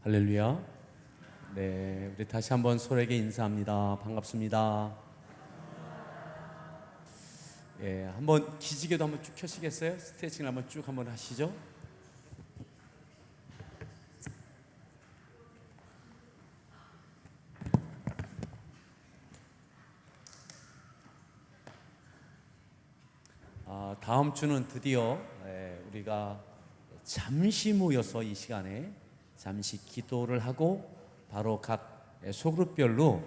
할렐루야. 네, 우리 다시 한번 서로에게 인사합니다. 반갑습니다. 예, 한번 기지개도 한번 쭉 켜시겠어요? 스트레칭을 한번 쭉 한번 하시죠. 다음 주는 드디어 우리가 잠시 모여서 이 시간에 잠시 기도를 하고 바로 각 소그룹별로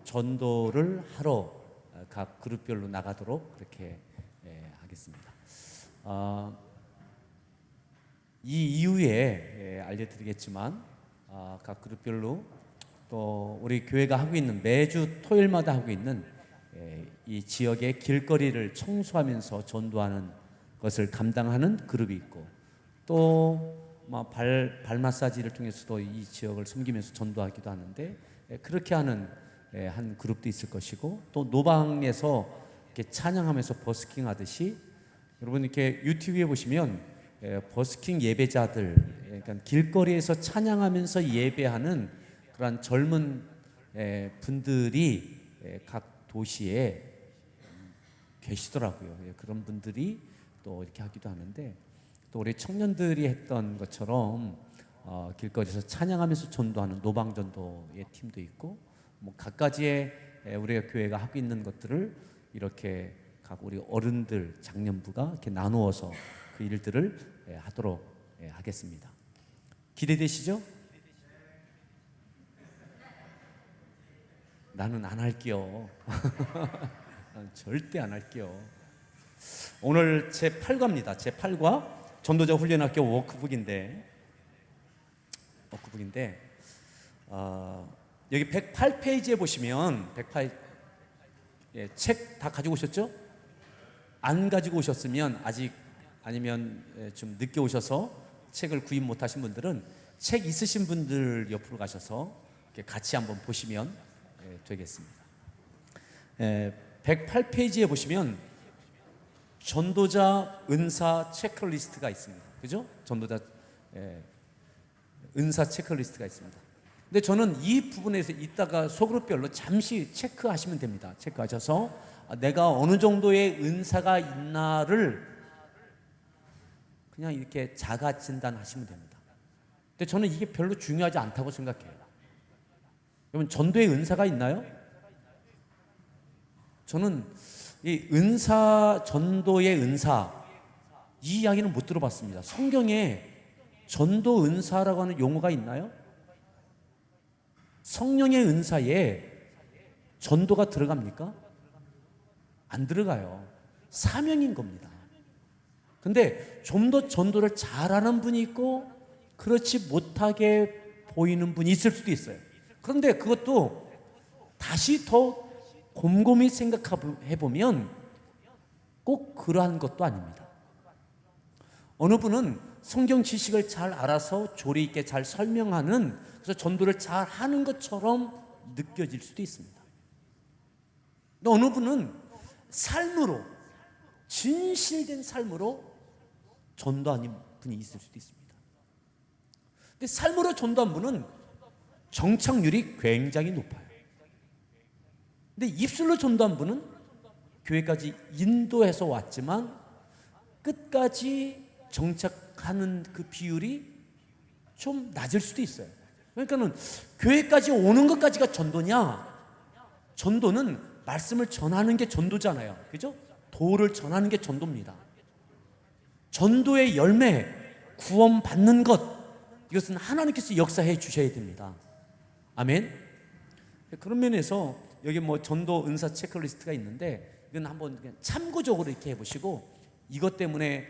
전도를 하러 각 그룹별로 나가도록 그렇게 하겠습니다. 이 이후에 알려드리겠지만 각 그룹별로 또 우리 교회가 하고 있는 매주 토요일마다 하고 있는 이 지역의 길거리를 청소하면서 전도하는 것을 감당하는 그룹이 있고 또 발 마사지를 통해서도 이 지역을 섬기면서 전도하기도 하는데 그렇게 하는 한 그룹도 있을 것이고 또 노방에서 이렇게 찬양하면서 버스킹 하듯이 여러분 이렇게 유튜브에 보시면 버스킹 예배자들 그러니까 길거리에서 찬양하면서 예배하는 그런 젊은 분들이 각 도시에 계시더라고요. 그런 분들이 또 이렇게 하기도 하는데 또 우리 청년들이 했던 것처럼 길거리에서 찬양하면서 전도하는 노방전도의 팀도 있고 각가지의 우리가 교회가 하고 있는 것들을 이렇게 각 우리 어른들 장년부가 이렇게 나누어서 그 일들을 하도록 하겠습니다. 기대되시죠? 나는 안 할게요. 절대 안 할게요. 오늘 제8과입니다. 제8과 전도자 훈련학교 워크북인데 여기 108페이지에 보시면 책 다 가지고 오셨죠? 안 가지고 오셨으면 아직 아니면 좀 늦게 오셔서 책을 구입 못하신 분들은 책 있으신 분들 옆으로 가셔서 같이 한번 보시면 되겠습니다. 108페이지에 보시면 전도자 은사 체크리스트가 있습니다. 그죠? 전도자 은사 체크리스트가 있습니다. 근데 저는 이 부분에서 이따가 소그룹별로 잠시 체크하시면 됩니다. 체크하셔서 내가 어느 정도의 은사가 있나를 그냥 이렇게 자가 진단하시면 됩니다. 근데 저는 이게 별로 중요하지 않다고 생각해요. 여러분 전도의 은사가 있나요? 저는 이 은사, 전도의 은사 이 이야기는 못 들어봤습니다. 성경에 전도 은사라고 하는 용어가 있나요? 성령의 은사에 전도가 들어갑니까? 안 들어가요. 사명인 겁니다. 근데 좀 더 전도를 잘하는 분이 있고 그렇지 못하게 보이는 분이 있을 수도 있어요. 그런데 그것도 다시 더 곰곰이 생각해보면 꼭 그러한 것도 아닙니다. 어느 분은 성경 지식을 잘 알아서 조리 있게 잘 설명하는 그래서 전도를 잘 하는 것처럼 느껴질 수도 있습니다. 근데 어느 분은 삶으로 진실된 삶으로 전도하는 분이 있을 수도 있습니다. 근데 삶으로 전도한 분은 정착률이 굉장히 높아요. 근데 입술로 전도한 분은 교회까지 인도해서 왔지만 끝까지 정착하는 그 비율이 좀 낮을 수도 있어요. 그러니까는 교회까지 오는 것까지가 전도냐? 전도는 말씀을 전하는 게 전도잖아요. 그죠? 도를 전하는 게 전도입니다. 전도의 열매, 구원 받는 것 이것은 하나님께서 역사해 주셔야 됩니다. 아멘. 그런 면에서 여기 전도 은사 체크리스트가 있는데 이건 한번 그냥 참고적으로 이렇게 해보시고 이것 때문에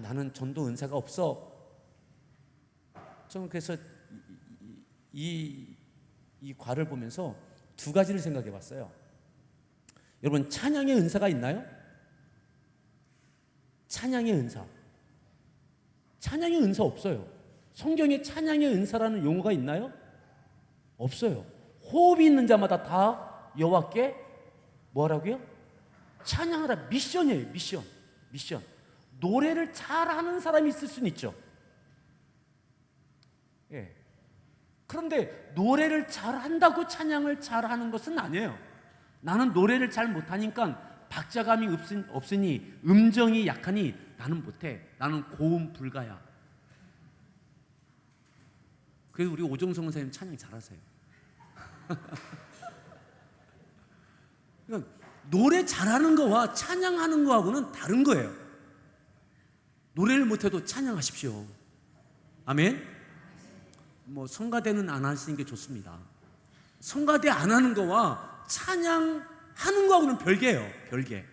나는 전도 은사가 없어. 저는 그래서 이 과를 보면서 두 가지를 생각해 봤어요. 여러분 찬양의 은사가 있나요? 찬양의 은사. 찬양의 은사 없어요. 성경에 찬양의 은사라는 용어가 있나요? 없어요. 호흡이 있는 자마다 다 여호와께 뭐라고요? 찬양하라. 미션이에요. 미션. 노래를 잘하는 사람이 있을 수는 있죠. 예. 그런데 노래를 잘한다고 찬양을 잘하는 것은 아니에요. 나는 노래를 잘 못하니까 박자감이 없으니 음정이 약하니 나는 못해. 나는 고음 불가야. 그래서 우리 오정성 선생님 찬양 잘하세요. 그러니까 노래 잘하는 거와 찬양하는 거하고는 다른 거예요. 노래를 못해도 찬양하십시오. 아멘. 뭐 성가대는 안 하시는 게 좋습니다. 성가대 안 하는 거와 찬양하는 거하고는 별개예요. 별개.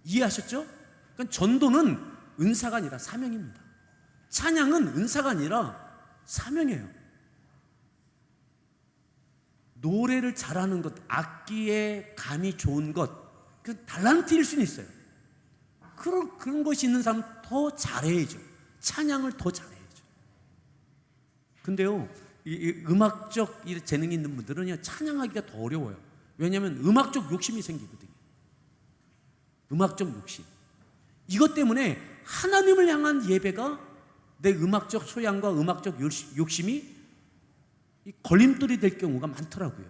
이해하셨죠? 그러니까 전도는 은사가 아니라 사명입니다. 찬양은 은사가 아니라 사명이에요. 노래를 잘하는 것, 악기에 감이 좋은 것, 그 달란트일 수는 있어요. 그런 것이 있는 사람은 더 잘해야죠. 찬양을 더 잘해야죠. 근데요, 이 음악적 재능이 있는 분들은 찬양하기가 더 어려워요. 왜냐하면 음악적 욕심이 생기거든요. 음악적 욕심. 이것 때문에 하나님을 향한 예배가 내 음악적 소양과 음악적 욕심이 걸림돌이 될 경우가 많더라고요.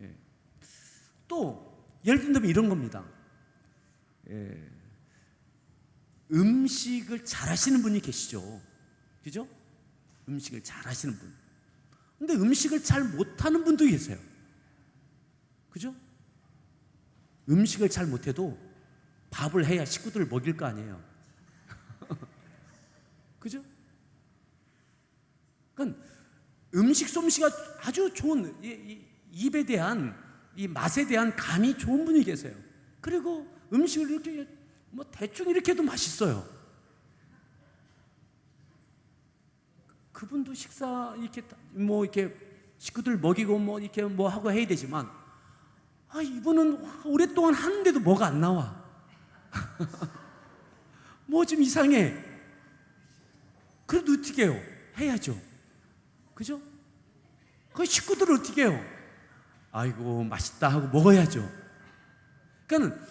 예. 또 예를 들면 이런 겁니다. 예. 음식을 잘하시는 분이 계시죠. 그죠? 음식을 잘하시는 분. 근데 음식을 잘 못하는 분도 계세요. 그죠? 음식을 잘 못해도 밥을 해야 식구들을 먹일 거 아니에요. 그죠? 그러니까 음식 솜씨가 아주 좋은, 입에 대한, 이 맛에 대한 감이 좋은 분이 계세요. 그리고 음식을 이렇게 뭐 대충 이렇게 해도 맛있어요. 그분도 식사 이렇게 뭐 이렇게 식구들 먹이고 뭐 이렇게 뭐 하고 해야 되지만, 이분은 오랫동안 하는데도 뭐가 안 나와. 뭐 좀 이상해. 그래도 어떻게 해요? 해야죠. 그죠? 그 식구들을 어떻게 해요? 아이고 맛있다 하고 먹어야죠. 그러니까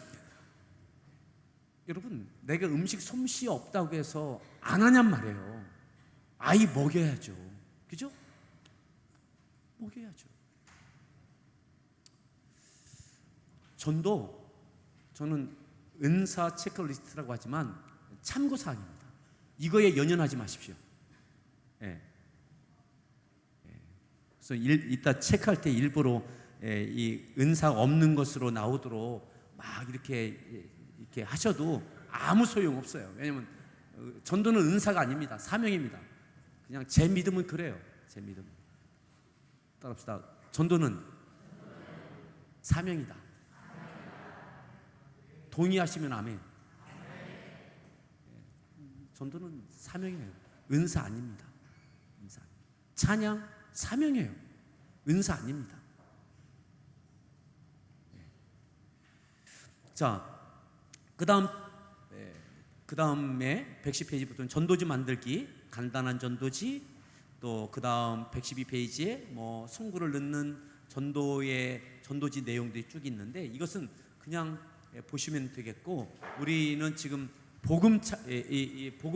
여러분, 내가 음식 솜씨 없다고 해서 안 하냔 말이에요. 아이 먹여야죠. 그죠? 먹여야죠. 전도, 저는 은사 체크리스트라고 하지만 참고사항입니다. 이거에 연연하지 마십시오. 예. 그래서 이따 체크할 때 일부러 이 은사 없는 것으로 나오도록 막 이렇게 하셔도 아무 소용 없어요. 왜냐하면 전도는 은사가 아닙니다. 사명입니다. 그냥 제 믿음은 그래요. 제 믿음. 따라합시다. 전도는 사명이다. 동의하시면 아멘. 전도는 사명이에요. 은사 아닙니다. 은사. 찬양 사명이에요. 은사 아닙니다. 자, 그 다음에 110페이지부터는 전도지 만들기, 간단한 전도지, 또 그 다음 112페이지에 뭐 송구를 넣는 전도지 내용들이 쭉 있는데, 이것은 그냥 보시면 되겠고, 우리는 지금 복음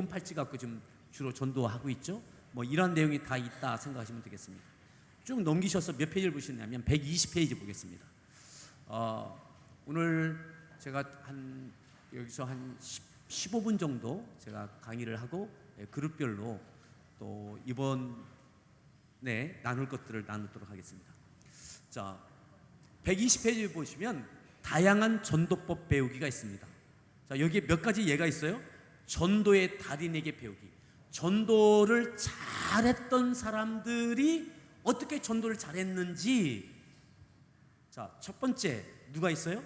팔찌 갖고 좀 주로 전도하고 있죠. 뭐 이런 내용이 다 있다 생각하시면 되겠습니다. 쭉 넘기셔서 몇 페이지를 보시냐면 120페이지 보겠습니다. 오늘 제가 여기서 한 15분 정도 제가 강의를 하고 그룹별로 또 이번에 나눌 것들을 나누도록 하겠습니다. 자, 120페이지 보시면 다양한 전도법 배우기가 있습니다. 자, 여기에 몇 가지 예가 있어요. 전도의 달인에게 배우기. 전도를 잘했던 사람들이 어떻게 전도를 잘했는지. 자, 첫 번째 누가 있어요?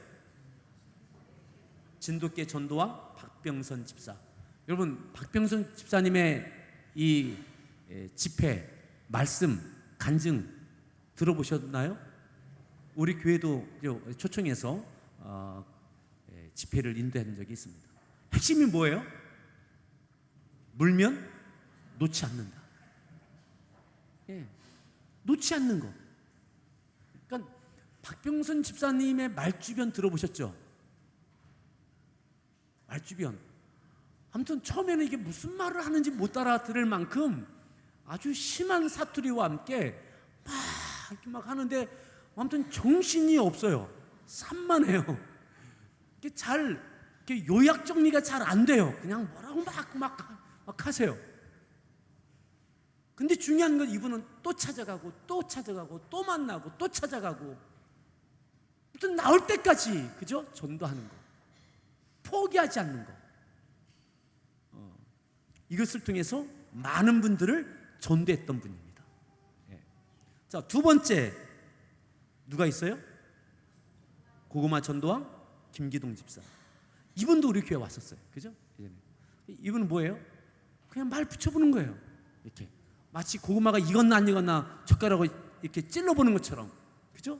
진돗개 전도왕 박병선 집사. 여러분, 박병선 집사님의 이 집회, 말씀, 간증 들어보셨나요? 우리 교회도 초청해서 집회를 인도한 적이 있습니다. 핵심이 뭐예요? 물면 놓지 않는다. 예, 놓지 않는 거. 그러니까 박병선 집사님의 말주변 들어보셨죠? 말주변. 아무튼 처음에는 이게 무슨 말을 하는지 못 알아들을 만큼 아주 심한 사투리와 함께 막 이렇게 막 하는데 아무튼 정신이 없어요. 산만해요. 이게 잘 이렇게 요약 정리가 잘 안 돼요. 그냥 뭐라고 막 하세요. 근데 중요한 건 이분은 또 찾아가고 또 찾아가고 또 만나고 또 찾아가고 아무튼 나올 때까지 그죠? 전도하는 거. 포기하지 않는 거. 이것을 통해서 많은 분들을 전도했던 분입니다. 자, 두 번째 누가 있어요? 고구마 전도왕 김기동 집사. 이분도 우리 교회 왔었어요. 그죠? 이분은 뭐예요? 그냥 말 붙여보는 거예요. 이렇게 마치 고구마가 익었나 안 익었나 젓가락으로 이렇게 찔러보는 것처럼. 그죠?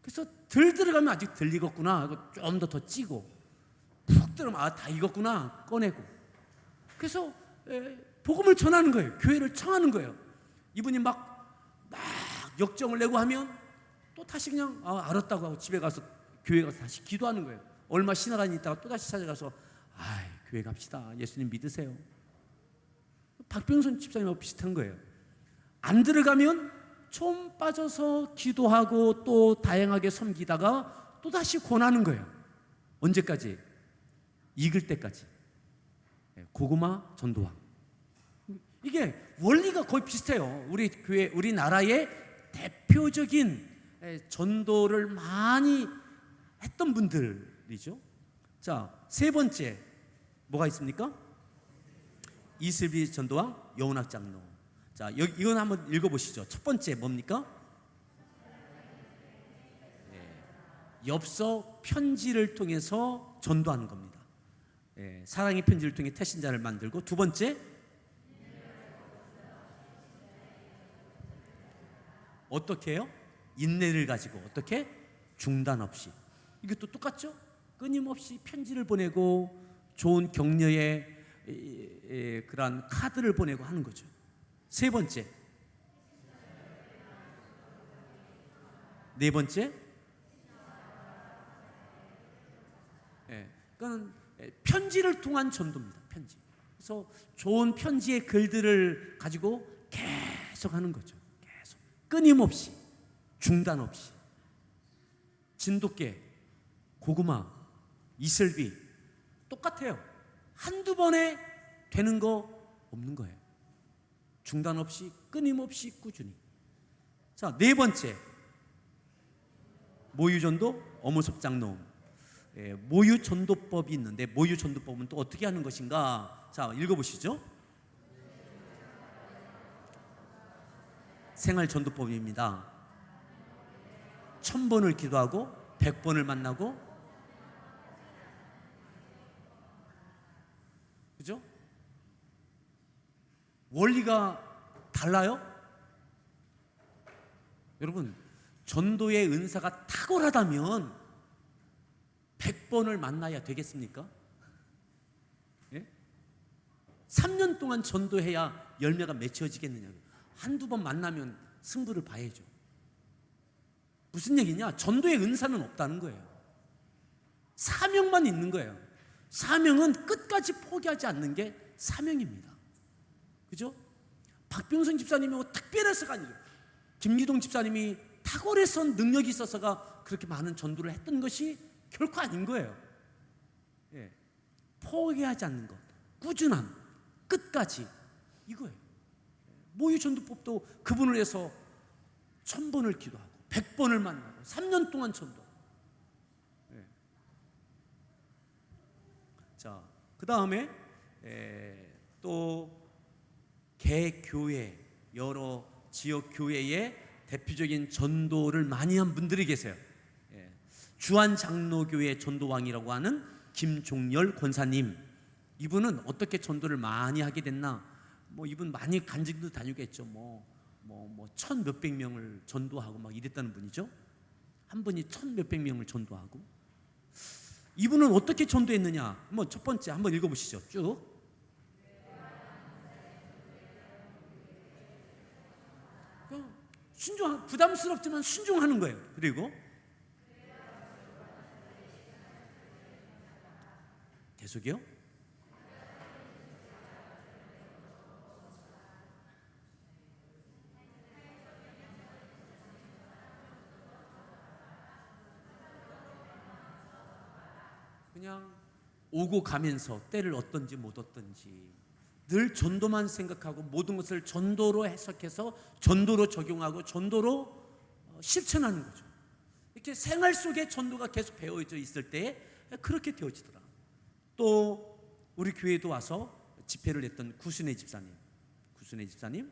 그래서 덜 들어가면 아직 덜 익었구나. 좀 더 찌고 푹 들어가면 다 익었구나. 꺼내고. 그래서 복음을 전하는 거예요. 교회를 청하는 거예요. 이분이 막 역정을 내고 하면 또 다시 그냥 알았다고 하고 집에 가서 교회 가서 다시 기도하는 거예요. 얼마 지나가니 있다가 또 다시 찾아가서 교회 갑시다. 예수님 믿으세요. 박병선 집사님하고 비슷한 거예요. 안 들어가면 좀 빠져서 기도하고 또 다양하게 섬기다가 또 다시 권하는 거예요. 언제까지? 익을 때까지. 고구마 전도왕. 이게 원리가 거의 비슷해요. 우리 교회, 우리나라의 대표적인 전도를 많이 했던 분들이죠. 자, 세 번째 뭐가 있습니까? 이슬비 전도왕 여운학 장로. 자, 이건 한번 읽어보시죠. 첫 번째 뭡니까? 엽서 편지를 통해서 전도하는 겁니다. 사랑의 편지를 통해 태신자를 만들고, 두 번째 어떻게 해요? 인내를 가지고 어떻게? 중단 없이. 이것도 똑같죠? 끊임없이 편지를 보내고 좋은 격려의 그러한 카드를 보내고 하는 거죠. 세 번째, 네 번째, 그건 편지를 통한 전도입니다. 편지. 그래서 좋은 편지의 글들을 가지고 계속 하는 거죠. 계속 끊임없이, 중단 없이. 진돗개, 고구마, 이슬비 똑같아요. 한두 번에 되는 거 없는 거예요. 중단 없이, 끊임없이, 꾸준히. 자, 네 번째, 모유전도 어무섭장로음. 모유전도법이 있는데, 모유전도법은 또 어떻게 하는 것인가? 자, 읽어보시죠. 생활전도법입니다. 1000번을 기도하고 100번을 만나고, 그죠? 원리가 달라요? 여러분, 전도의 은사가 탁월하다면 100번을 만나야 되겠습니까? 3년 동안 전도해야 열매가 맺혀지겠느냐고. 한두 번 만나면 승부를 봐야죠. 무슨 얘기냐? 전도의 은사는 없다는 거예요. 사명만 있는 거예요. 사명은 끝까지 포기하지 않는 게 사명입니다. 그죠? 박병선 집사님이 특별해서가 아니죠. 김기동 집사님이 탁월해서 능력이 있어서가 그렇게 많은 전도를 했던 것이 결코 아닌 거예요. 포기하지 않는 것, 꾸준함, 끝까지, 이거예요. 모유전도법도 그분을 위해서 1000번을 기도하고 100번을 만나고 3년 동안 전도. 자, 그 다음에 또 개교회, 여러 지역 교회의 대표적인 전도를 많이 한 분들이 계세요. 주한장로교회 전도왕이라고 하는 김종열 권사님. 이분은 어떻게 전도를 많이 하게 됐나? 이분 많이 간증도 다니겠죠. 1000몇백 명을 전도하고 막 이랬다는 분이죠. 한 분이 1000몇백 명을 전도하고. 이분은 어떻게 전도했느냐? 첫 번째 한번 읽어보시죠. 쭉. 부담스럽지만 순종하는 거예요. 그리고 계속이요. 그냥 오고 가면서 때를 얻든지 못 얻든지 늘 전도만 생각하고 모든 것을 전도로 해석해서 전도로 적용하고 전도로 실천하는 거죠. 이렇게 생활 속에 전도가 계속 배어져 있을 때 그렇게 되어지더라. 또 우리 교회도 와서 집회를 했던 구순애 집사님,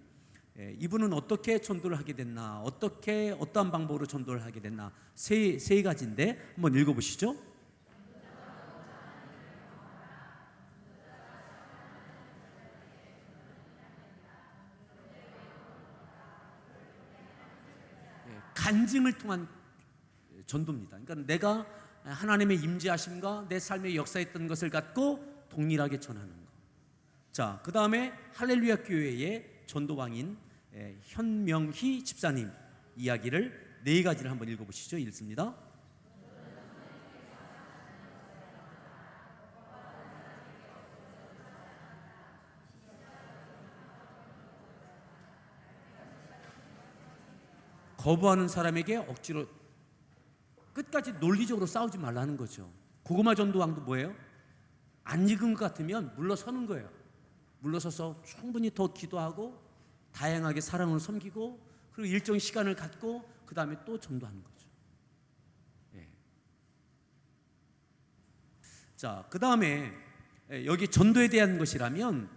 이분은 어떻게 전도를 하게 됐나, 어떠한 방법으로 전도를 하게 됐나, 세 가지인데 한번 읽어보시죠. 간증을 통한 전도입니다. 그러니까 내가 하나님의 임재하심과 내 삶에 역사했던 것을 갖고 동일하게 전하는 것. 자, 그 다음에 할렐루야 교회의 전도왕인 현명희 집사님 이야기를 4가지를 한번 읽어보시죠. 읽습니다. 거부하는 사람에게 억지로 끝까지 논리적으로 싸우지 말라는 거죠. 고구마 전도왕도 뭐예요? 안 익은 것 같으면 물러서는 거예요. 물러서서 충분히 더 기도하고 다양하게 사랑을 섬기고 그리고 일정 시간을 갖고 그 다음에 또 전도하는 거죠. 예. 자, 그 다음에 여기 전도에 대한 것이라면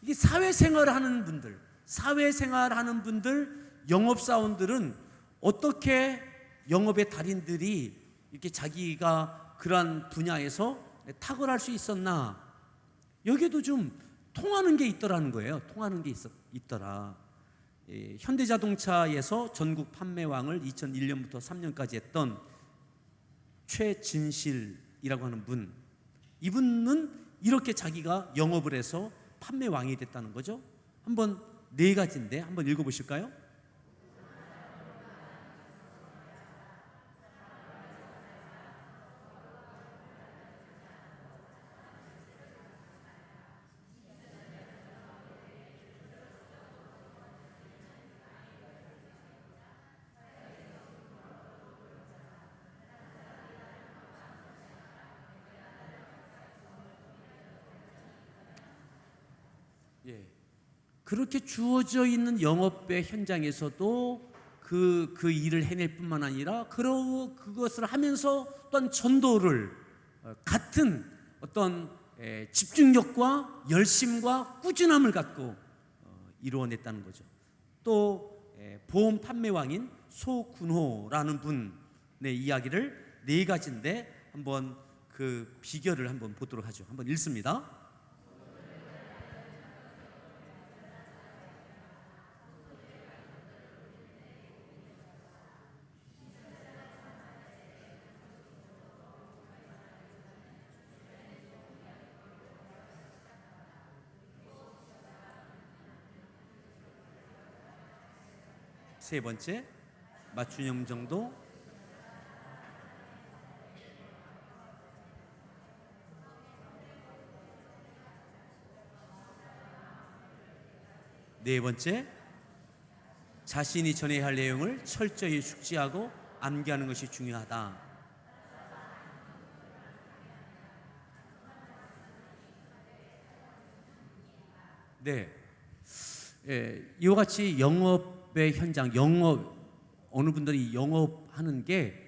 이게 사회생활하는 분들, 영업사원들은 어떻게 영업의 달인들이 이렇게 자기가 그러한 분야에서 탁월할 수 있었나? 여기에도 좀 통하는 게 있더라는 거예요. 통하는 게 있더라. 현대자동차에서 전국 판매왕을 2001년부터 3년까지 했던 최진실이라고 하는 분, 이분은 이렇게 자기가 영업을 해서 판매왕이 됐다는 거죠. 한번 4가지인데 한번 읽어보실까요? 예. 그렇게 주어져 있는 영업의 현장에서도 그 일을 해낼 뿐만 아니라 그것을 하면서 또한 전도를 같은 어떤 집중력과 열심과 꾸준함을 갖고 이루어냈다는 거죠. 또 보험 판매왕인 소군호라는 분의 이야기를 4가지인데 한번 그 비결을 한번 보도록 하죠. 한번 읽습니다. 세 번째, 맞춤형 정도. 네 번째, 자신이 전해야 할 내용을 철저히 숙지하고 암기하는 것이 중요하다. 네, 이와 같이 영업의 현장, 어느 분들이 영업하는 게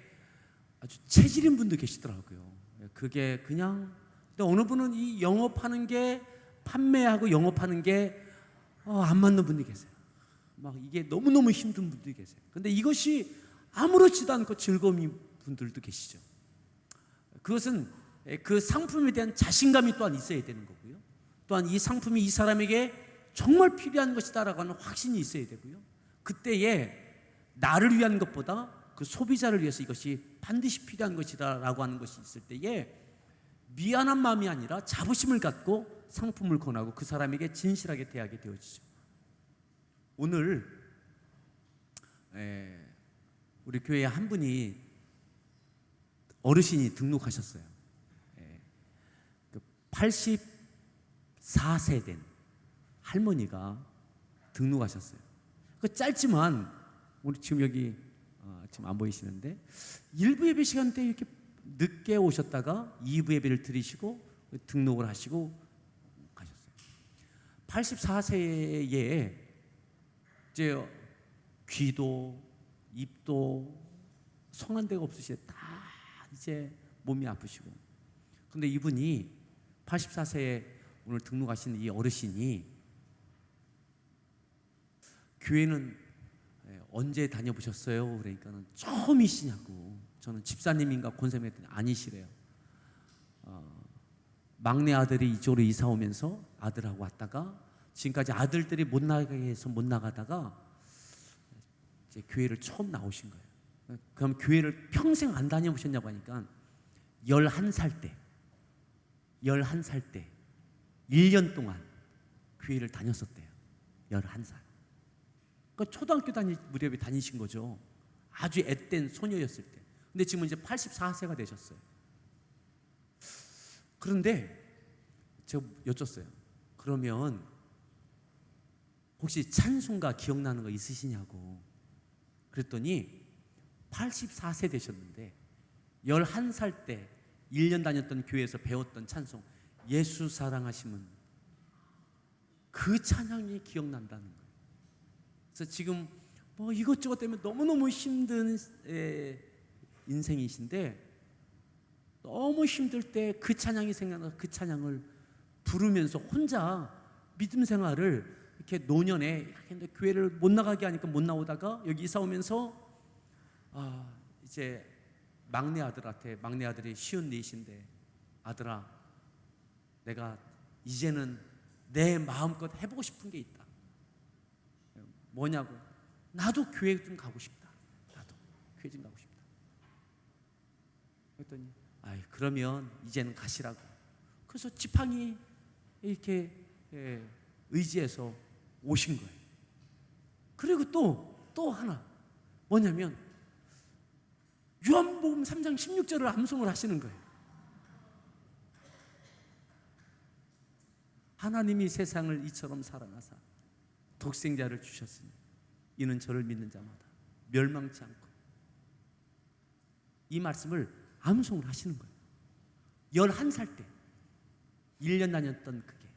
아주 체질인 분도 계시더라고요. 그게 그냥, 근데 어느 분은 이 영업하는 게, 판매하고 영업하는 게 안 맞는 분들이 계세요. 막 이게 너무너무 힘든 분들이 계세요. 근데 이것이 아무렇지도 않고 즐거운 분들도 계시죠. 그것은 그 상품에 대한 자신감이 또한 있어야 되는 거고요. 또한 이 상품이 이 사람에게 정말 필요한 것이다라고 하는 확신이 있어야 되고요. 그때에 나를 위한 것보다 그 소비자를 위해서 이것이 반드시 필요한 것이다라고 하는 것이 있을 때에 미안한 마음이 아니라 자부심을 갖고 상품을 권하고 그 사람에게 진실하게 대하게 되어지죠. 오늘 우리 교회에 한 분이 어르신이 등록하셨어요. 84세 된 할머니가 등록하셨어요. 그 짧지만 우리 지금 여기 지금 안 보이시는데 일부 예배 시간 때 이렇게 늦게 오셨다가 2부 예배를 드리시고 등록을 하시고 가셨어요. 84세에 이제 귀도 입도 성한 데가 없으시대. 다 이제 몸이 아프시고. 근데 이분이 84세에 오늘 등록하신 이 어르신이 교회는 언제 다녀보셨어요? 그러니까는 처음이시냐고. 저는 집사님인가 권사님 했더니 아니시래요. 막내 아들이 이쪽으로 이사 오면서 아들하고 왔다가 지금까지 아들들이 못 나가게 해서 못 나가다가 이제 교회를 처음 나오신 거예요. 그럼 교회를 평생 안 다녀보셨냐고 하니까 11살 때 1년 동안 교회를 다녔었대요. 11살. 그러니까 초등학교 무렵에 다니신 거죠. 아주 앳된 소녀였을 때. 근데 지금은 이제 84세가 되셨어요. 그런데 제가 여쭸어요. 그러면 혹시 찬송가 기억나는 거 있으시냐고. 그랬더니 84세 되셨는데 11살 때 1년 다녔던 교회에서 배웠던 찬송 예수 사랑하심은 그 찬양이 기억난다는 거예요. 그래서 지금 뭐 이것저것 때문에 너무너무 힘든 인생이신데 너무 힘들 때 그 찬양이 생각나서 그 찬양을 부르면서 혼자 믿음 생활을 이렇게 노년에 교회를 못 나가게 하니까 못 나오다가 여기 이사 오면서 이제 막내 아들이 54인데 아들아 내가 이제는 내 마음껏 해보고 싶은 게 있다. 뭐냐고. 나도 교회 좀 가고 싶다. 나도 교회 좀 가고 싶다. 그랬더니 그러면 이제는 가시라고. 그래서 지팡이 이렇게 의지해서 오신 거예요. 그리고 또 하나 뭐냐면 요한복음 3장 16절을 암송을 하시는 거예요. 하나님이 세상을 이처럼 사랑하사 독생자를 주셨으니 이는 저를 믿는 자마다 멸망치 않고. 이 말씀을 암송을 하시는 거예요. 11살 때 1년 다녔던 그게.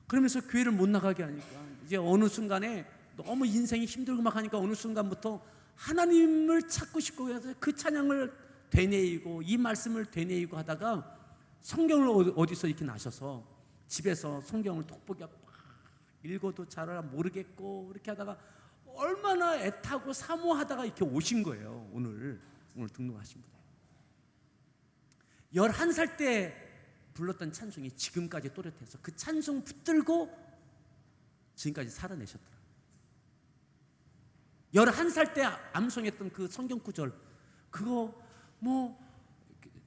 그러면서 교회를 못 나가게 하니까 이제 어느 순간에 너무 인생이 힘들고 막 하니까 어느 순간부터 하나님을 찾고 싶고 해서 그 찬양을 되뇌이고 이 말씀을 되뇌이고 하다가 성경을 어디서 이렇게 나셔서 집에서 성경을 톡보기 막 읽어도 잘 모르겠고 이렇게 하다가 얼마나 애타고 사모하다가 이렇게 오신 거예요. 오늘 등록하신 분이에요. 11살 때 불렀던 찬송이 지금까지 또렷해서 그 찬송 붙들고 지금까지 살아내셨더라고요. 11살 때 암송했던 그 성경 구절, 그거 뭐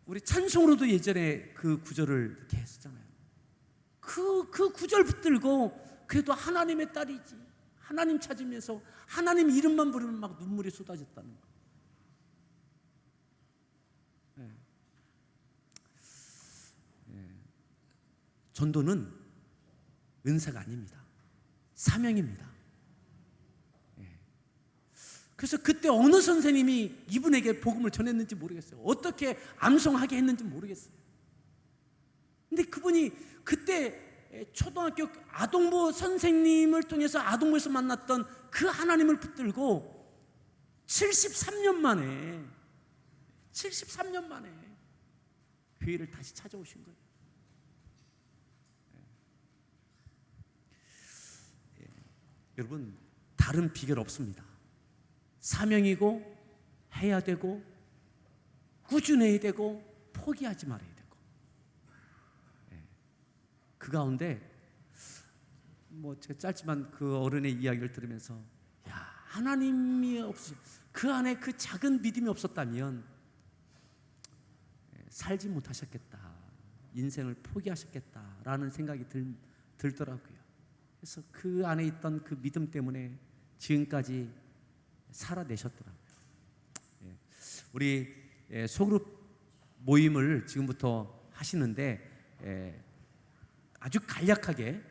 우리 찬송으로도 예전에 그 구절을 이렇게 했었잖아요. 그 구절 붙들고 그래도 하나님의 딸이지, 하나님 찾으면서 하나님 이름만 부르면 막 눈물이 쏟아졌다는 거. 전도는 은사가 아닙니다. 사명입니다. 그래서 그때 어느 선생님이 이분에게 복음을 전했는지 모르겠어요. 어떻게 암송하게 했는지 모르겠어요. 근데 그분이 그때 초등학교 아동부 선생님을 통해서 아동부에서 만났던 그 하나님을 붙들고 73년 만에 교회를 다시 찾아오신 거예요. 여러분, 다른 비결 없습니다. 사명이고 해야 되고 꾸준해야 되고 포기하지 말아야 되고. 그 가운데 뭐 제가 짧지만 그 어른의 이야기를 들으면서 하나님이 없으시, 그 안에 그 작은 믿음이 없었다면 살지 못하셨겠다, 인생을 포기하셨겠다라는 생각이 들더라고요. 그래서 그 안에 있던 그 믿음 때문에 지금까지 살아내셨더라고요. 우리 소그룹 모임을 지금부터 하시는데 아주 간략하게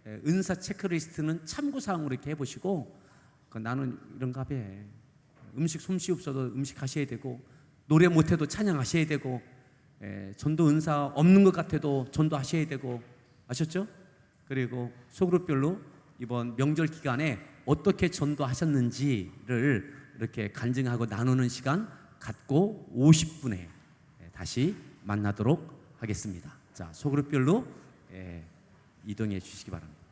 은사 체크리스트는 참고사항으로 이렇게 해보시고, 나는 이런가 봐, 음식 솜씨 없어도 음식 하셔야 되고 노래 못해도 찬양하셔야 되고, 전도 은사 없는 것 같아도 전도하셔야 되고, 아셨죠? 그리고 소그룹별로 이번 명절 기간에 어떻게 전도하셨는지를 이렇게 간증하고 나누는 시간 갖고 50분에 다시 만나도록 하겠습니다. 자, 소그룹별로 이동해 주시기 바랍니다.